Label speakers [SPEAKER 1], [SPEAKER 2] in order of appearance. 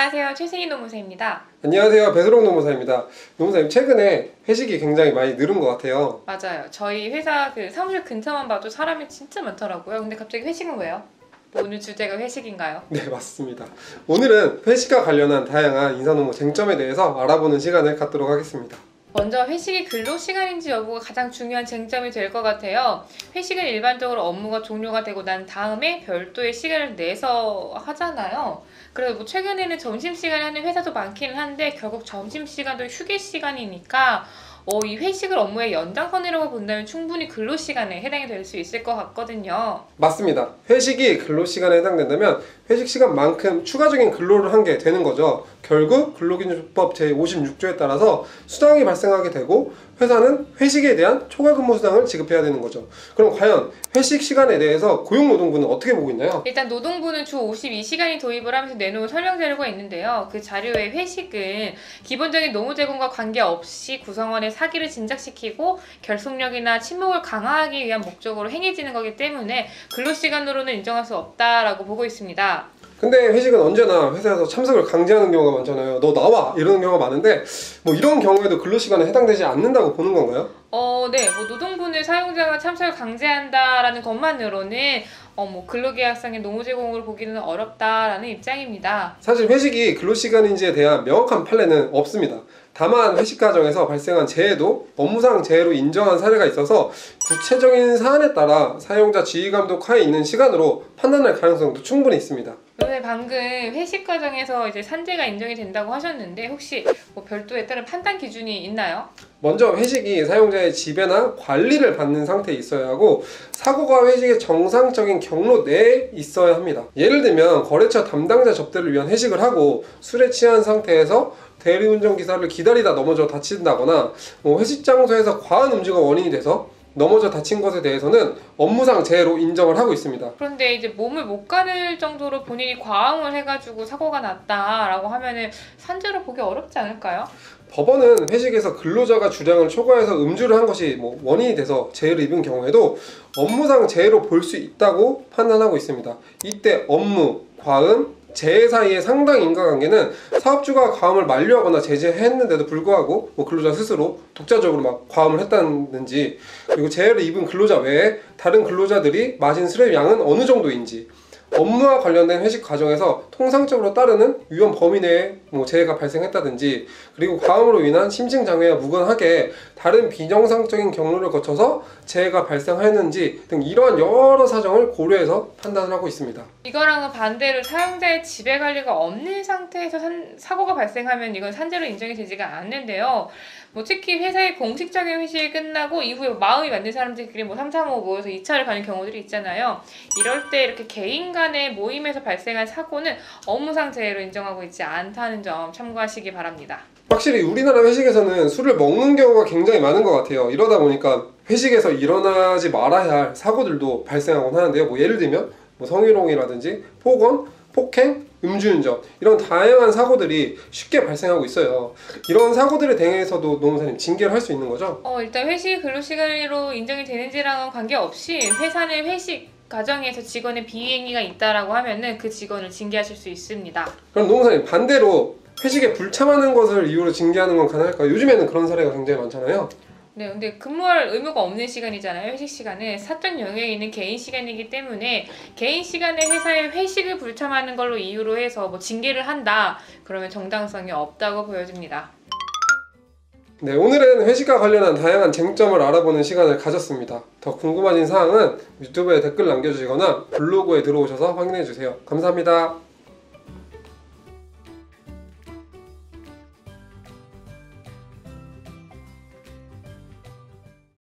[SPEAKER 1] 안녕하세요. 최승희 노무사입니다.
[SPEAKER 2] 안녕하세요. 배수록 노무사입니다. 노무사님, 최근에 회식이 굉장히 많이 늘은 것 같아요.
[SPEAKER 1] 맞아요. 저희 회사 사무실 근처만 봐도 사람이 진짜 많더라고요. 근데 갑자기 회식은 왜요? 오늘 주제가 회식인가요?
[SPEAKER 2] 네, 맞습니다. 오늘은 회식과 관련한 다양한 인사노무 쟁점에 대해서 알아보는 시간을 갖도록 하겠습니다.
[SPEAKER 1] 먼저 회식이 근로시간인지 여부가 가장 중요한 쟁점이 될 것 같아요. 회식은 일반적으로 업무가 종료가 되고 난 다음에 별도의 시간을 내서 하잖아요. 그래서 최근에는 점심시간에 하는 회사도 많기는 한데 결국 점심시간도 휴게시간이니까 이 회식을 업무의 연장선이라고 본다면 충분히 근로시간에 해당이 될 수 있을 것 같거든요.
[SPEAKER 2] 맞습니다. 회식이 근로시간에 해당된다면 회식 시간만큼 추가적인 근로를 한 게 되는 거죠. 결국 근로기준법 제56조에 따라서 수당이 발생하게 되고 회사는 회식에 대한 초과근무수당을 지급해야 되는 거죠. 그럼 과연 회식 시간에 대해서 고용노동부는 어떻게 보고 있나요?
[SPEAKER 1] 일단 노동부는 주 52시간이 도입을 하면서 내놓은 설명 자료가 있는데요. 그 자료의 회식은 기본적인 노무 제공과 관계없이 구성원의 사기를 진작시키고 결속력이나 친목을 강화하기 위한 목적으로 행해지는 거기 때문에 근로시간으로는 인정할 수 없다라고 보고 있습니다.
[SPEAKER 2] 근데 회식은 언제나 회사에서 참석을 강제하는 경우가 많잖아요. 너 나와! 이러는 경우가 많은데 이런 경우에도 근로시간에 해당되지 않는다고 보는 건가요?
[SPEAKER 1] 네. 노동부는 사용자가 참석을 강제한다라는 것만으로는 근로계약상의 노무 제공으로 보기는 어렵다라는 입장입니다.
[SPEAKER 2] 사실 회식이 근로시간인지에 대한 명확한 판례는 없습니다. 다만 회식 과정에서 발생한 재해도 업무상 재해로 인정한 사례가 있어서 구체적인 사안에 따라 사용자 지휘감독 하에 있는 시간으로 판단할 가능성도 충분히 있습니다.
[SPEAKER 1] 네, 방금 회식 과정에서 이제 산재가 인정이 된다고 하셨는데 혹시 별도의 다른 판단 기준이 있나요?
[SPEAKER 2] 먼저 회식이 사용자의 지배나 관리를 받는 상태에 있어야 하고 사고가 회식의 정상적인 경로 내에 있어야 합니다. 예를 들면 거래처 담당자 접대를 위한 회식을 하고 술에 취한 상태에서 대리운전기사를 기다리다 넘어져 다친다거나 회식 장소에서 과한 음주가 원인이 돼서 넘어져 다친 것에 대해서는 업무상 재해로 인정을 하고 있습니다.
[SPEAKER 1] 그런데 이제 몸을 못 가눌 정도로 본인이 과음을 해가지고 사고가 났다라고 하면은 산재로 보기 어렵지 않을까요?
[SPEAKER 2] 법원은 회식에서 근로자가 주량을 초과해서 음주를 한 것이 원인이 돼서 재해를 입은 경우에도 업무상 재해로 볼 수 있다고 판단하고 있습니다. 이때 업무, 과음, 재해 사이의 상당 인과관계는 사업주가 과음을 만류하거나 제재했는데도 불구하고 근로자 스스로 독자적으로 과음을 했다든지, 그리고 재해를 입은 근로자 외에 다른 근로자들이 마신 술의 양은 어느 정도인지, 업무와 관련된 회식 과정에서 통상적으로 따르는 위험 범위 내에 재해가 발생했다든지, 그리고 과음으로 인한 심증장애와 무관하게 다른 비정상적인 경로를 거쳐서 재해가 발생했는지 등 이러한 여러 사정을 고려해서 판단을 하고 있습니다.
[SPEAKER 1] 이거랑은 반대로 사용자의 지배관리가 없는 상태에서 사고가 발생하면 이건 산재로 인정이 되지가 않는데요. 특히 회사의 공식적인 회식이 끝나고 이후에 마음이 맞는 사람들끼리 3, 4, 5 모여서 2차를 가는 경우들이 있잖아요. 이럴 때 이렇게 개인 간의 모임에서 발생한 사고는 업무상 재해로 인정하고 있지 않다는 점 참고하시기 바랍니다.
[SPEAKER 2] 확실히 우리나라 회식에서는 술을 먹는 경우가 굉장히 많은 것 같아요. 이러다 보니까 회식에서 일어나지 말아야 할 사고들도 발생하곤 하는데요. 예를 들면 성희롱이라든지 폭언, 폭행, 음주운전 이런 다양한 사고들이 쉽게 발생하고 있어요. 이런 사고들에 대해서도 노무사님 징계를 할 수 있는 거죠?
[SPEAKER 1] 일단 회식이 근로시간으로 인정이 되는지랑은 관계없이 회사는 회식 과정에서 직원의 비행위가 있다라고 하면은 그 직원을 징계하실 수 있습니다.
[SPEAKER 2] 그럼 노무사님, 반대로 회식에 불참하는 것을 이유로 징계하는 건 가능할까요? 요즘에는 그런 사례가 굉장히 많잖아요.
[SPEAKER 1] 네, 근데 근무할 의무가 없는 시간이잖아요. 회식 시간은 사적 영역에 있는 개인 시간이기 때문에 개인 시간에 회사의 회식을 불참하는 걸로 이유로 해서 징계를 한다 그러면 정당성이 없다고 보여집니다.
[SPEAKER 2] 네, 오늘은 회식과 관련한 다양한 쟁점을 알아보는 시간을 가졌습니다. 더 궁금하신 사항은 유튜브에 댓글 남겨주시거나 블로그에 들어오셔서 확인해주세요. 감사합니다.